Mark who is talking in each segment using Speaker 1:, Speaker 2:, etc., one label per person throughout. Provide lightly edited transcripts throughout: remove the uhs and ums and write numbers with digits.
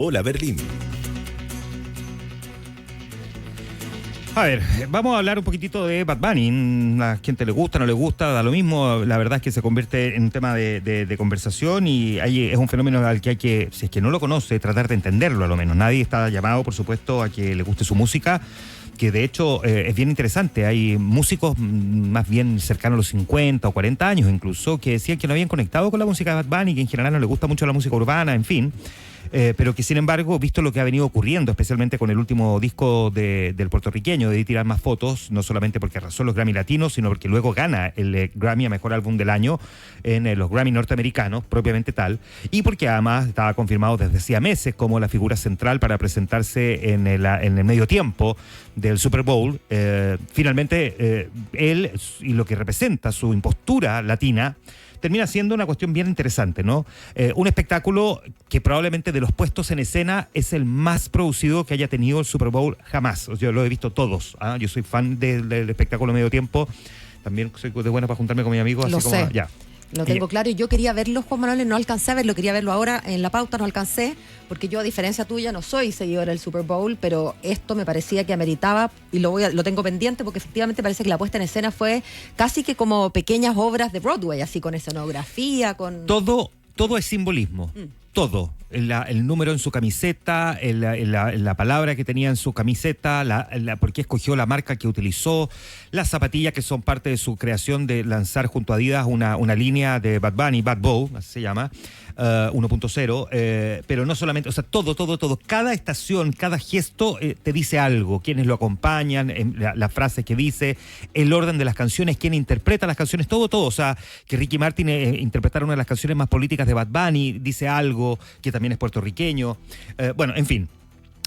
Speaker 1: Hola Berlín.
Speaker 2: A ver, vamos a hablar un poquitito de Bad Bunny. A gente le gusta, no le gusta, da lo mismo. La verdad es que se convierte en un tema de conversación y es un fenómeno al que hay que, si es que no lo conoce, tratar de entenderlo a lo menos. Nadie está llamado, por supuesto, a que le guste su música, que de hecho es bien interesante. Hay músicos más bien cercanos a los 50 o 40 años incluso, que decían que no habían conectado con la música de Bad Bunny, que en general no les gusta mucho la música urbana, en fin. Pero que sin embargo, visto lo que ha venido ocurriendo, especialmente con el último disco del puertorriqueño, de Tirar Más Fotos, no solamente porque arrasó los Grammy latinos, sino porque luego gana el Grammy a Mejor Álbum del Año en los Grammy norteamericanos, propiamente tal, y porque además estaba confirmado desde hacía meses como la figura central para presentarse en el medio tiempo del Super Bowl. Finalmente, él y lo que representa su impostura latina termina siendo una cuestión bien interesante, ¿no? Un espectáculo que probablemente de los puestos en escena es el más producido que haya tenido el Super Bowl jamás. O sea, yo lo he visto todos. Yo soy fan del espectáculo medio tiempo. También soy de buena para juntarme con mis amigos.
Speaker 3: Lo
Speaker 2: así
Speaker 3: sé.
Speaker 2: Como, ya.
Speaker 3: Lo tengo claro, y yo quería verlo, Juan Manuel, no alcancé a verlo, quería verlo ahora en la pauta, no alcancé, porque yo, a diferencia tuya, no soy seguidora del Super Bowl, pero esto me parecía que ameritaba, y lo tengo pendiente, porque efectivamente parece que la puesta en escena fue casi que como pequeñas obras de Broadway, así con escenografía, con...
Speaker 2: Todo es simbolismo. Todo. El número en su camiseta, la palabra que tenía en su camiseta, por qué escogió la marca que utilizó, las zapatillas que son parte de su creación de lanzar junto a Adidas una línea de Bad Bunny, Bad Bow, así se llama, 1.0, pero no solamente, o sea, todo, cada estación, cada gesto te dice algo, quiénes lo acompañan, las frases que dice, el orden de las canciones, quién interpreta las canciones, todo, o sea, que Ricky Martin interpretara una de las canciones más políticas de Bad Bunny, dice algo, que también es puertorriqueño, bueno, en fin.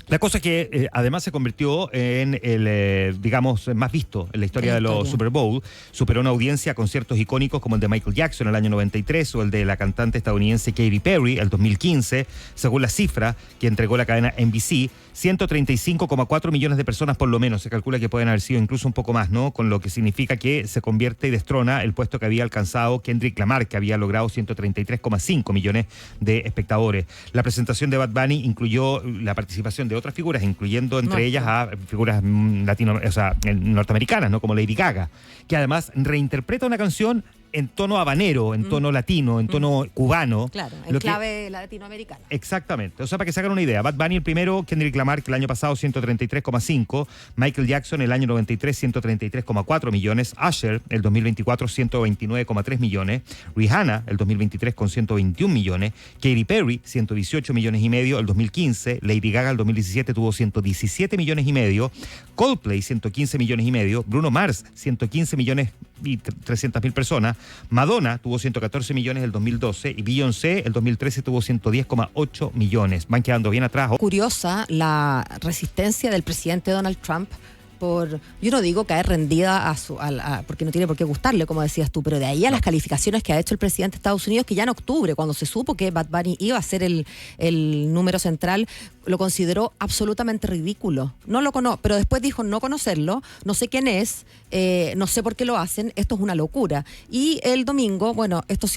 Speaker 2: La cosa es que además se convirtió en el, digamos, más visto en la historia de los Super Bowl. Superó una audiencia a conciertos icónicos como el de Michael Jackson en el año 93 o el de la cantante estadounidense Katy Perry el 2015. Según la cifra que entregó la cadena NBC, 135,4 millones de personas por lo menos. Se calcula que pueden haber sido incluso un poco más, ¿no? Con lo que significa que se convierte y destrona el puesto que había alcanzado Kendrick Lamar, que había logrado 133,5 millones de espectadores. La presentación de Bad Bunny incluyó la participación de otras figuras, incluyendo entre ellas a figuras norteamericanas, ¿no? Como Lady Gaga, que además reinterpreta una canción en tono habanero, en tono latino, en tono cubano.
Speaker 3: Claro, en clave latinoamericana.
Speaker 2: Exactamente. O sea, para que se hagan una idea, Bad Bunny el primero, Kendrick Lamar, que el año pasado 133,5, Michael Jackson el año 93, 133,4 millones, Usher el 2024, 129,3 millones, Rihanna el 2023 con 121 millones, Katy Perry, 118 millones y medio el 2015, Lady Gaga el 2017 tuvo 117 millones y medio, Coldplay 115 millones y medio, Bruno Mars 115 millones y 300.000 personas, Madonna tuvo 114 millones el 2012 y Beyoncé el 2013 tuvo 110,8 millones. Van quedando bien atrás.
Speaker 3: Curiosa la resistencia del presidente Donald Trump yo no digo caer rendida porque no tiene por qué gustarle, como decías tú, pero de ahí a las calificaciones que ha hecho el presidente de Estados Unidos, que ya en octubre, cuando se supo que Bad Bunny iba a ser el número central, lo consideró absolutamente ridículo. No lo conozco, pero después dijo no conocerlo, no sé quién es, no sé por qué lo hacen, esto es una locura. Y el domingo, bueno, estos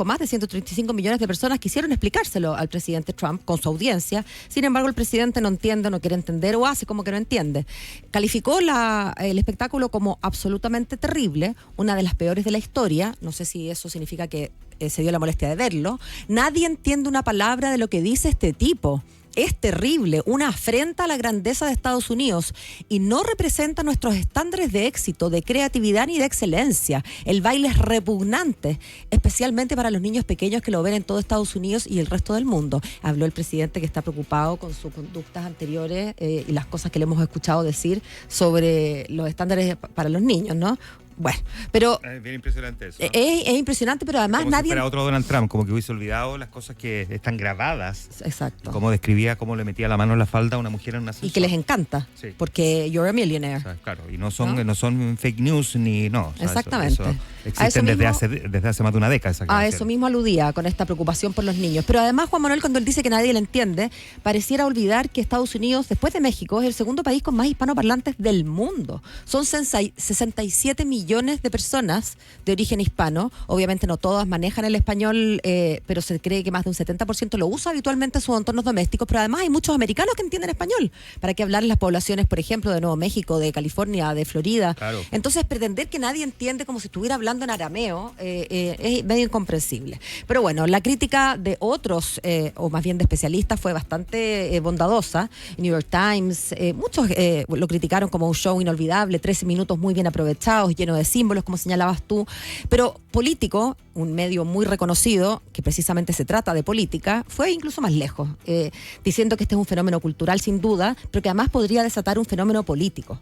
Speaker 3: más de 135 millones de personas quisieron explicárselo al presidente Trump con su audiencia. Sin embargo, el presidente no entiende, no quiere entender o hace como que no entiende. Calificó el espectáculo como absolutamente terrible, una de las peores de la historia. No sé si eso significa que se dio la molestia de verlo. Nadie entiende una palabra de lo que dice este tipo. Es terrible, una afrenta a la grandeza de Estados Unidos y no representa nuestros estándares de éxito, de creatividad ni de excelencia. El baile es repugnante, especialmente para los niños pequeños que lo ven en todo Estados Unidos y el resto del mundo. Habló el presidente, que está preocupado con sus conductas anteriores y las cosas que le hemos escuchado decir sobre los estándares para los niños, ¿no? Bueno, pero
Speaker 2: es bien impresionante eso, ¿no?
Speaker 3: Es impresionante, pero además
Speaker 2: como
Speaker 3: nadie...
Speaker 2: Si fuera otro Donald Trump, como que hubiese olvidado las cosas que están grabadas.
Speaker 3: Exacto.
Speaker 2: Como describía cómo le metía la mano en la falda a una mujer en una ascensor.
Speaker 3: Y que les encanta, sí, porque you're a millionaire.
Speaker 2: O sea, claro, y no son fake news ni no. O sea,
Speaker 3: exactamente.
Speaker 2: Eso existen desde hace más de una década.
Speaker 3: A eso mismo aludía con esta preocupación por los niños. Pero además, Juan Manuel, cuando él dice que nadie le entiende, pareciera olvidar que Estados Unidos, después de México, es el segundo país con más hispanoparlantes del mundo. Son 67 millones millones de personas de origen hispano. Obviamente no todas manejan el español, pero se cree que más de un 70% lo usa habitualmente en sus entornos domésticos, pero además hay muchos americanos que entienden español. ¿Para qué hablar en las poblaciones, por ejemplo, de Nuevo México, de California, de Florida?
Speaker 2: Claro.
Speaker 3: Entonces, pretender que nadie entiende como si estuviera hablando en arameo es medio incomprensible. Pero bueno, la crítica de otros, o más bien de especialistas, fue bastante bondadosa. New York Times, muchos lo criticaron como un show inolvidable, 13 minutos muy bien aprovechados, lleno de símbolos, como señalabas tú. Pero Político, un medio muy reconocido, que precisamente se trata de política, fue incluso más lejos, diciendo que este es un fenómeno cultural sin duda, pero que además podría desatar un fenómeno político.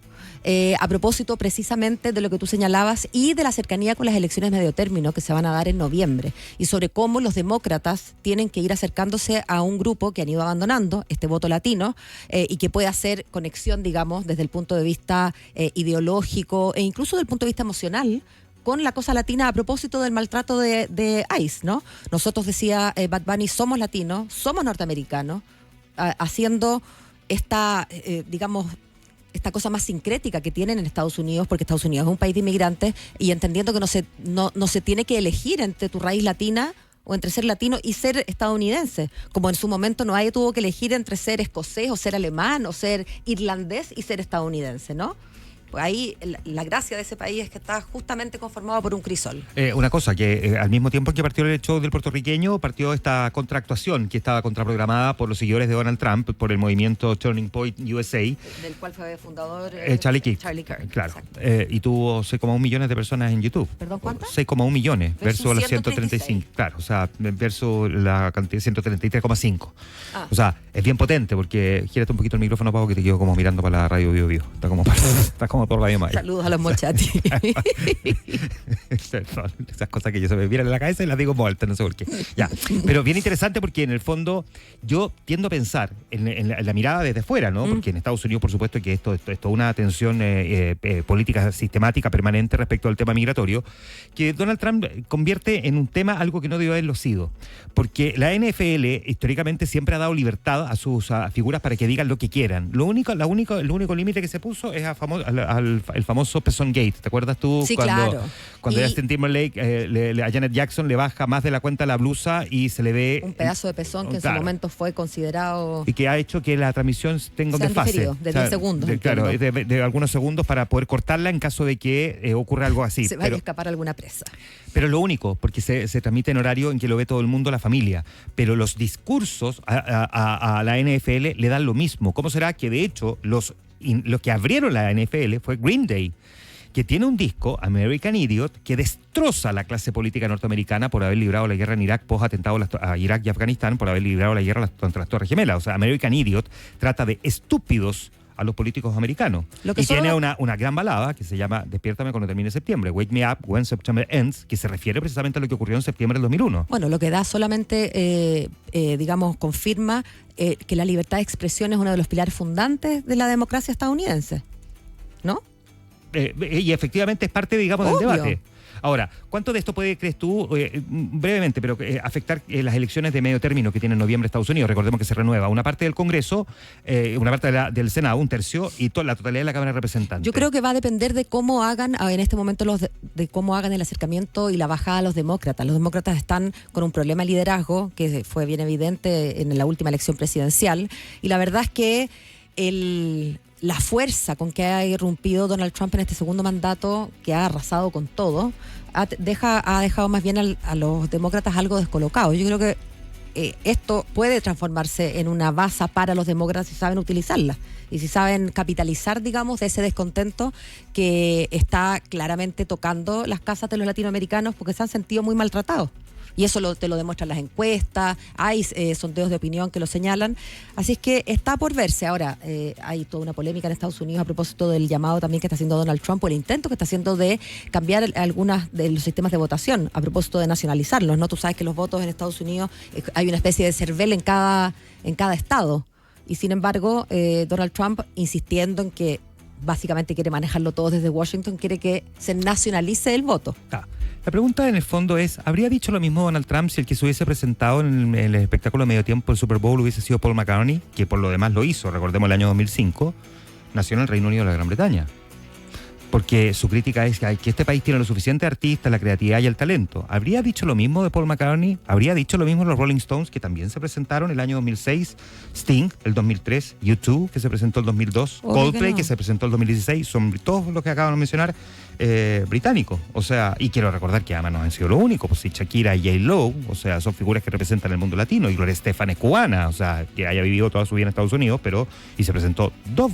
Speaker 3: A propósito precisamente de lo que tú señalabas y de la cercanía con las elecciones medio término que se van a dar en noviembre, y sobre cómo los demócratas tienen que ir acercándose a un grupo que han ido abandonando, este voto latino, y que puede hacer conexión, digamos, desde el punto de vista ideológico e incluso del punto de vista emocional con la cosa latina a propósito del maltrato de ICE, ¿no? Nosotros, decía Bad Bunny, somos latinos, somos norteamericanos, haciendo esta, digamos, esta cosa más sincrética que tienen en Estados Unidos, porque Estados Unidos es un país de inmigrantes, y entendiendo que no se tiene que elegir entre tu raíz latina o entre ser latino y ser estadounidense, como en su momento nadie tuvo que elegir entre ser escocés o ser alemán o ser irlandés y ser estadounidense, ¿no? Pues ahí la gracia de ese país es que está justamente conformado por un crisol.
Speaker 2: Una cosa, que al mismo tiempo que partió el show del puertorriqueño, partió esta contractuación que estaba contraprogramada por los seguidores de Donald Trump, por el movimiento Turning Point USA.
Speaker 3: Del cual fue fundador
Speaker 2: Charlie Kirk. Claro. Y tuvo 6,1 millones de personas en YouTube.
Speaker 3: ¿Perdón, cuántas?
Speaker 2: 6,1 millones versus los
Speaker 3: 136.
Speaker 2: 135. Claro, o sea, versus la cantidad de 133,5. O sea, es bien potente porque gírate un poquito el micrófono, Pau, que te quedo como mirando para la radio Bio Bio. Está como por Radio Maya.
Speaker 3: Saludos a los mochati.
Speaker 2: Esas cosas que yo se me vienen en la cabeza y las digo muertas, no sé por qué. Ya. Pero bien interesante porque en el fondo yo tiendo a pensar en la mirada desde fuera, ¿no? Porque en Estados Unidos, por supuesto, que esto es toda una tensión política sistemática permanente respecto al tema migratorio, que Donald Trump convierte en un tema algo que no debió haberlo sido. Porque la NFL históricamente siempre ha dado libertad a sus figuras para que digan lo que quieran. El único límite que se puso es el famoso pezón gate. ¿Te acuerdas tú?
Speaker 3: Sí, claro.
Speaker 2: Cuando Justin Timberlake a Janet Jackson le baja más de la cuenta la blusa y se le ve
Speaker 3: un pedazo de pezón que en su momento fue considerado,
Speaker 2: y que ha hecho que la transmisión tenga un desfase
Speaker 3: de 10 segundos.
Speaker 2: Claro, de algunos segundos para poder cortarla en caso de que ocurra algo así.
Speaker 3: Se vaya a escapar alguna presa.
Speaker 2: Pero lo único, porque se transmite en horario en que lo ve todo el mundo, la familia. Pero los discursos a la NFL le dan lo mismo. ¿Cómo será que de hecho los que abrieron la NFL fue Green Day, que tiene un disco, American Idiot, que destroza la clase política norteamericana por haber librado la guerra en Irak, post-atentado a Irak y Afganistán, por haber librado la guerra contra las Torres Gemelas? O sea, American Idiot trata de estúpidos a los políticos americanos. Tiene una gran balada que se llama Despiértame cuando termine septiembre, Wake Me Up When September Ends, que se refiere precisamente a lo que ocurrió en septiembre del 2001.
Speaker 3: Bueno, lo que da solamente, digamos, confirma que la libertad de expresión es uno de los pilares fundantes de la democracia estadounidense, ¿no?
Speaker 2: Y efectivamente es parte, digamos, del debate. Ahora, ¿cuánto de esto puede, crees tú, brevemente, pero afectar las elecciones de medio término que tiene en noviembre Estados Unidos? Recordemos que se renueva una parte del Congreso, una parte del Senado, un tercio, y la totalidad de la Cámara de Representantes.
Speaker 3: Yo creo que va a depender de cómo hagan, en este momento, de cómo hagan el acercamiento y la bajada a los demócratas. Los demócratas están con un problema de liderazgo, que fue bien evidente en la última elección presidencial, y la verdad es que la fuerza con que ha irrumpido Donald Trump en este segundo mandato, que ha arrasado con todo, ha dejado más bien a los demócratas algo descolocados. Yo creo que esto puede transformarse en una base para los demócratas si saben utilizarla y si saben capitalizar, digamos, de ese descontento que está claramente tocando las casas de los latinoamericanos porque se han sentido muy maltratados. Y eso te lo demuestran las encuestas, hay sondeos de opinión que lo señalan. Así es que está por verse. Ahora, hay toda una polémica en Estados Unidos a propósito del llamado también que está haciendo Donald Trump, o el intento que está haciendo de cambiar algunas de los sistemas de votación, a propósito de nacionalizarlos, ¿no? Tú sabes que los votos en Estados Unidos, hay una especie de CERVEL en cada estado. Y sin embargo, Donald Trump, insistiendo en que básicamente quiere manejarlo todo desde Washington, quiere que se nacionalice el voto.
Speaker 2: La pregunta en el fondo es, ¿habría dicho lo mismo Donald Trump si el que se hubiese presentado en el espectáculo de medio tiempo del Super Bowl hubiese sido Paul McCartney, que por lo demás lo hizo, recordemos el año 2005, nació en el Reino Unido de la Gran Bretaña? porque su crítica es que este país tiene lo suficiente artistas, la creatividad y el talento. ¿Habría dicho lo mismo de Paul McCartney? ¿Habría dicho lo mismo de los Rolling Stones, que también se presentaron el año 2006? Sting, el 2003. U2, que se presentó el 2002.
Speaker 3: Obvio
Speaker 2: Coldplay,
Speaker 3: que no.
Speaker 2: que se presentó el 2016. Son todos los que acaban de mencionar británicos. O sea, y quiero recordar que además no han sido lo único. Pues sí, Shakira y J-Lo, o sea, son figuras que representan el mundo latino. Y Gloria Estefan es cubana, o sea, que haya vivido toda su vida en Estados Unidos, pero y se presentó 2 veces.